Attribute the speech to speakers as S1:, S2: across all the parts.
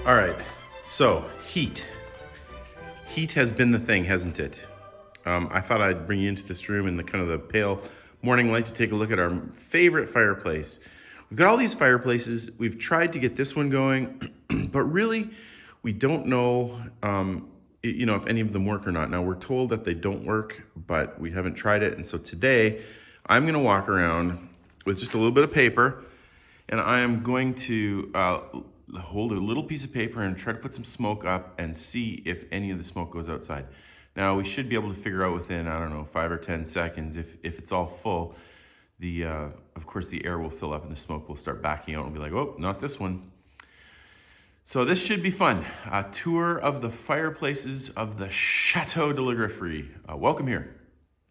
S1: All right, so heat. Heat has been the thing, hasn't it? I thought I'd bring you into this room in the kind of the pale morning light to take a look at our favorite fireplace. We've got all these fireplaces. We've tried to get this one going, but really, we don't know, if any of them work or not. Now we're told that they don't work, but we haven't tried it. And so today, I'm gonna walk around with just a little bit of paper, and I am going to hold a little piece of paper and try to put some smoke up and see if any of the smoke goes outside. Now we should be able to figure out within, I don't know, 5 or 10 seconds, if it's all full, of course the air will fill up and the smoke will start backing out and be like, oh, not this one. So this should be fun. A tour of the fireplaces of the Château de la Grifferaie. Welcome here.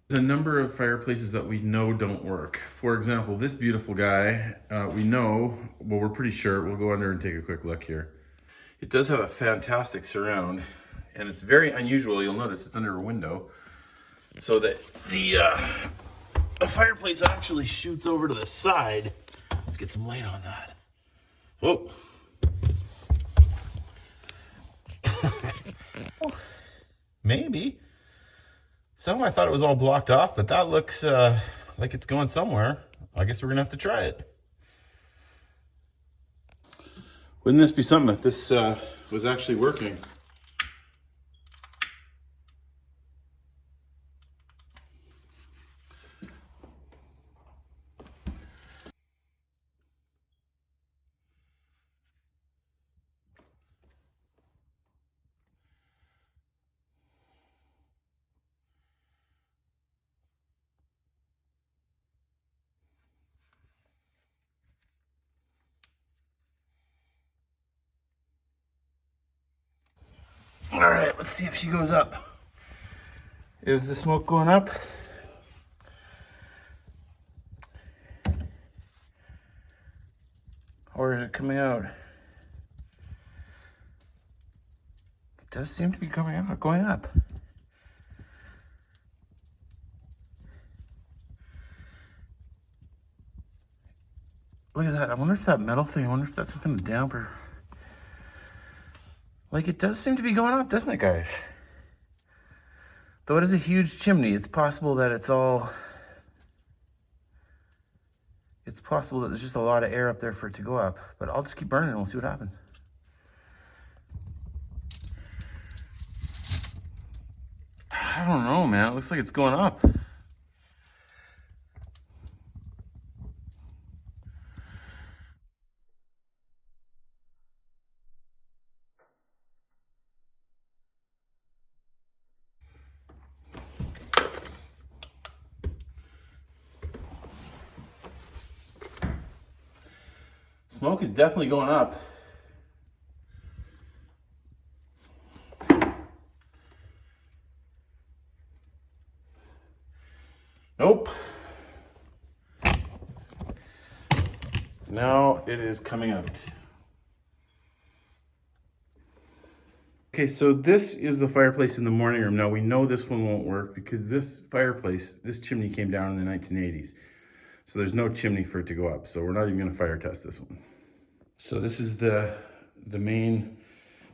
S1: There's a number of fireplaces that we know don't work. For example, this beautiful guy, we're pretty sure. We'll go under and take a quick look here. It does have a fantastic surround, and it's very unusual. You'll notice it's under a window, so that the fireplace actually shoots over to the side. Let's get some light on that. Whoa. Maybe. I thought it was all blocked off, but that looks like it's going somewhere. I guess we're gonna have to try it. Wouldn't this be something if this was actually working? All right, let's see if she goes up. Is the smoke going up? Or is it coming out? It does seem to be going up. Look at that. I wonder if that metal thing, that's some kind of damper. Like, it does seem to be going up, doesn't it, guys? Though it is a huge chimney, it's possible that it's possible that there's just a lot of air up there for it to go up. But I'll just keep burning and we'll see what happens. I don't know, man. It looks like it's going up. Smoke is definitely going up. Nope. Now it is coming out. Okay, so this is the fireplace in the morning room. Now we know this one won't work because this chimney came down in the 1980s. So there's no chimney for it to go up. So we're not even gonna fire test this one. So this is the main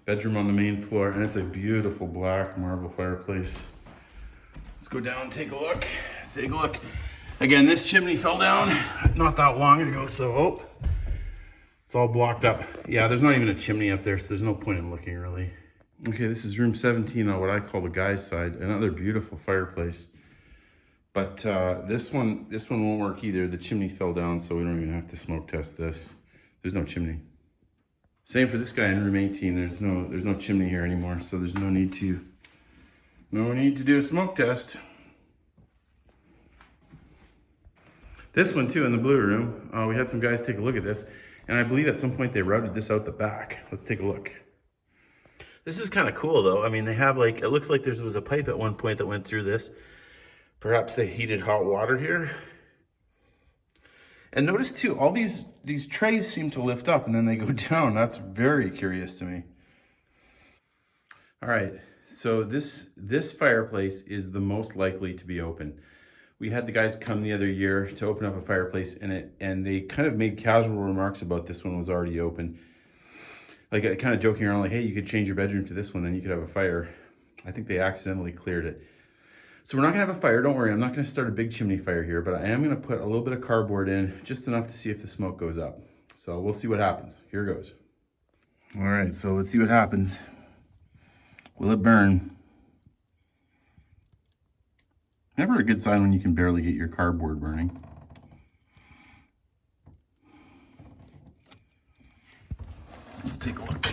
S1: bedroom on the main floor, and it's a beautiful black marble fireplace. Let's go down and take a look. Let's take a look. Again, this chimney fell down not that long ago, so it's all blocked up. Yeah, there's not even a chimney up there, so there's no point in looking really. Okay, this is room 17 on what I call the guy's side. Another beautiful fireplace. But this one won't work either. The chimney fell down, so we don't even have to smoke test this. There's no chimney. Same for this guy in room 18. There's no chimney here anymore, so there's no need to do a smoke test. This one too, in the blue room, we had some guys take a look at this, and I believe at some point they routed this out the back. Let's take a look. This is kind of cool though. I mean, they have it looks like there was a pipe at one point that went through this. Perhaps they heated hot water here. And notice too, all these trays seem to lift up and then they go down. That's very curious to me. All right, so this fireplace is the most likely to be open. We had the guys come the other year to open up a fireplace and they kind of made casual remarks about this one was already open. like kind of joking around like, hey, you could change your bedroom to this one and you could have a fire. I think they accidentally cleared it. So we're not gonna have a fire, don't worry. I'm not gonna start a big chimney fire here, but I am gonna put a little bit of cardboard in, just enough to see if the smoke goes up. So we'll see what happens. Here goes. All right, so let's see what happens. Will it burn? Never a good sign when you can barely get your cardboard burning. Let's take a look.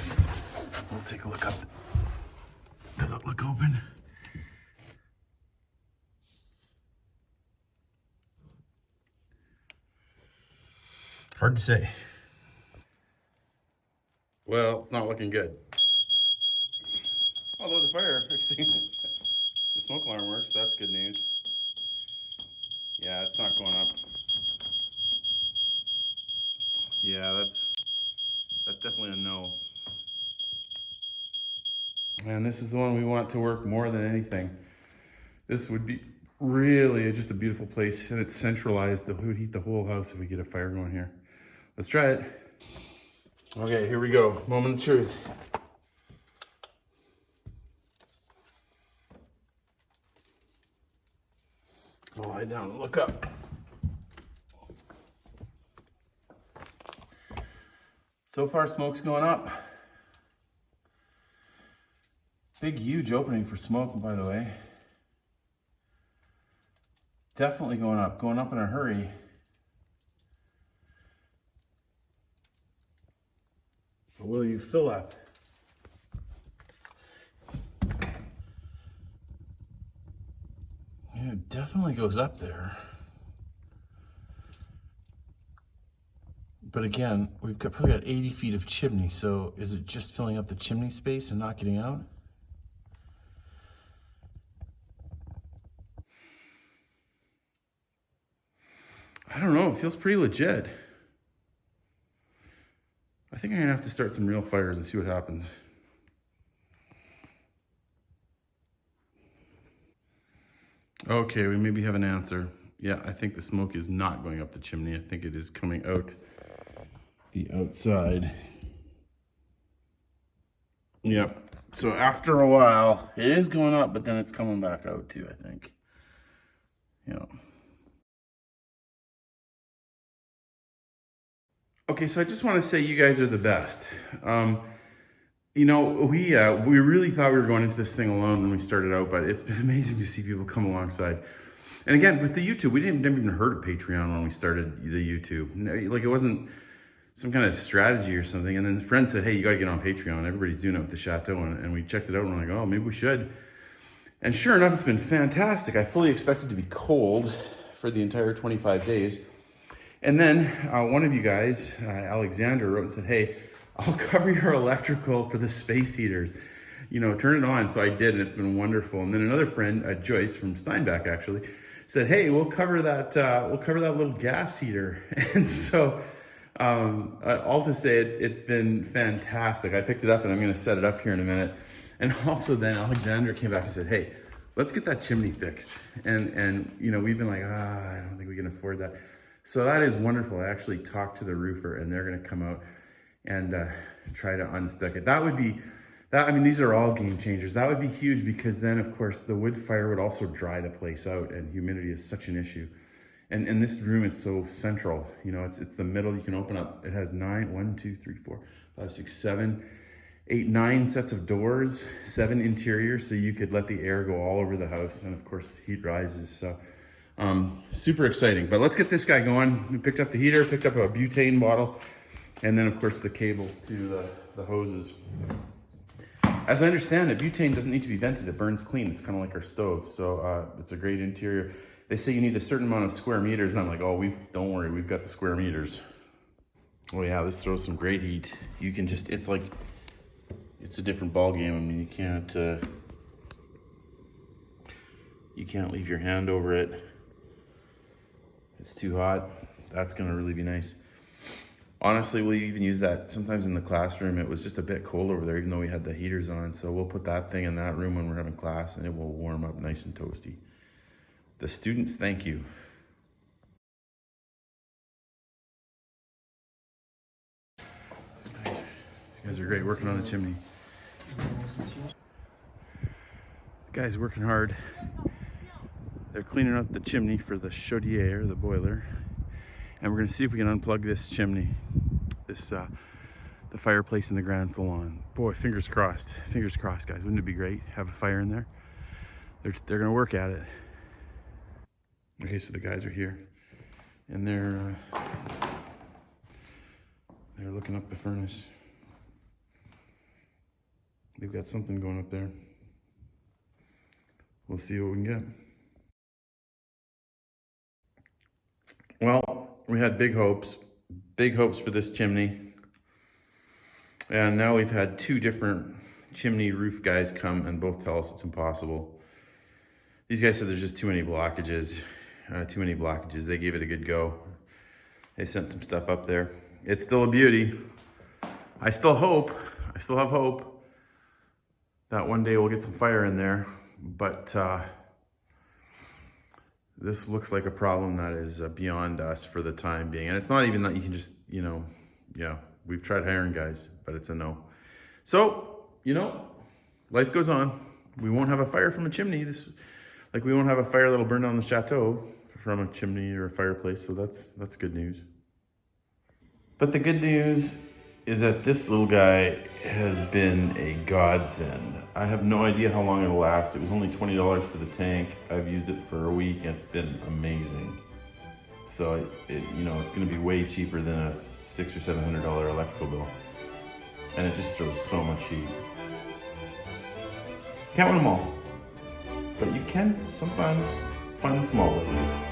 S1: We'll take a look up. Does it look open? Hard to say. Well, it's not looking good. Although the fire extinguisher, the smoke alarm works, so that's good news. Yeah, it's not going up. Yeah, that's definitely a no. And this is the one we want to work more than anything. This would be really just a beautiful place, and it's centralized. We would heat the whole house if we get a fire going here. Let's try it. Okay, here we go. Moment of truth. I'll lie down and look up. So far, smoke's going up. Big, huge opening for smoke, by the way. Definitely going up in a hurry. But will you fill up? Yeah, it definitely goes up there. But again, we've probably got 80 feet of chimney, so is it just filling up the chimney space and not getting out? I don't know, it feels pretty legit. I think I'm gonna have to start some real fires and see what happens. Okay, we maybe have an answer. Yeah, I think the smoke is not going up the chimney. I think it is coming out the outside. Yep. So after a while, it is going up, but then it's coming back out too, I think. Yeah. Okay, so I just want to say you guys are the best. You know, we really thought we were going into this thing alone when we started out, but it's been amazing to see people come alongside. And again, with the YouTube, we never even heard of Patreon when we started the YouTube. Like, it wasn't some kind of strategy or something. And then the friend said, hey, you got to get on Patreon. Everybody's doing it with the Château. And we checked it out and we're like, oh, maybe we should. And sure enough, it's been fantastic. I fully expected to be cold for the entire 25 days. And then one of you guys, Alexander, wrote and said, hey, I'll cover your electrical for the space heaters. You know, turn it on. So I did, and it's been wonderful. And then another friend, Joyce from Steinbach, actually, said, hey, we'll cover that little gas heater. And so all to say, it's been fantastic. I picked it up and I'm gonna set it up here in a minute. And also then Alexander came back and said, hey, let's get that chimney fixed. And you know, we've been like, I don't think we can afford that. So that is wonderful. I actually talked to the roofer and they're gonna come out and try to unstuck it. I mean, these are all game changers. That would be huge because then, of course, the wood fire would also dry the place out, and humidity is such an issue. And this room is so central. You know, it's the middle. You can open up. It has 9 sets of doors, 7 interiors, so you could let the air go all over the house. And of course, heat rises. So super exciting. But let's get this guy going. We picked up the heater, picked up a butane bottle, and then of course the cables to the hoses. As I understand it, butane doesn't need to be vented. It burns clean. It's kind of like our stove. So it's a great interior. They say you need a certain amount of square meters. And I'm like, oh, don't worry. We've got the square meters. Oh yeah, this throws some great heat. You can just, it's a different ball game. I mean, you can't leave your hand over it. It's too hot. That's gonna really be nice. Honestly, we even use that sometimes in the classroom. It was just a bit cold over there, even though we had the heaters on. So we'll put that thing in that room when we're having class and it will warm up nice and toasty. The students, thank you. These You guys are great working on the chimney. The guys working hard. They're cleaning up the chimney for the chaudière, the boiler. And we're gonna see if we can unplug this chimney. The fireplace in the Grand Salon. Boy, fingers crossed guys. Wouldn't it be great? Have a fire in there? They're gonna work at it. Okay, so the guys are here and they're looking up the furnace. They've got something going up there. We'll see what we can get. Well, we had big hopes for this chimney. And now we've had two different chimney roof guys come and both tell us it's impossible. These guys said there's just too many blockages. They gave it a good go. They sent some stuff up there. It's still a beauty. I still have hope that one day we'll get some fire in there, but this looks like a problem that is beyond us for the time being. And it's not even that you can just, yeah, we've tried hiring guys, but it's a no. So, life goes on. We won't have a fire from a chimney. Like we won't have a fire that'll burn down the chateau from a chimney or a fireplace. So that's good news. But the good news is that this little guy has been a godsend. I have no idea how long it'll last. It was only $20 for the tank. I've used it for a week and it's been amazing. So it's gonna be way cheaper than a $600 or $700 electrical bill. And it just throws so much heat. Can't win them all, but you can sometimes find the small little.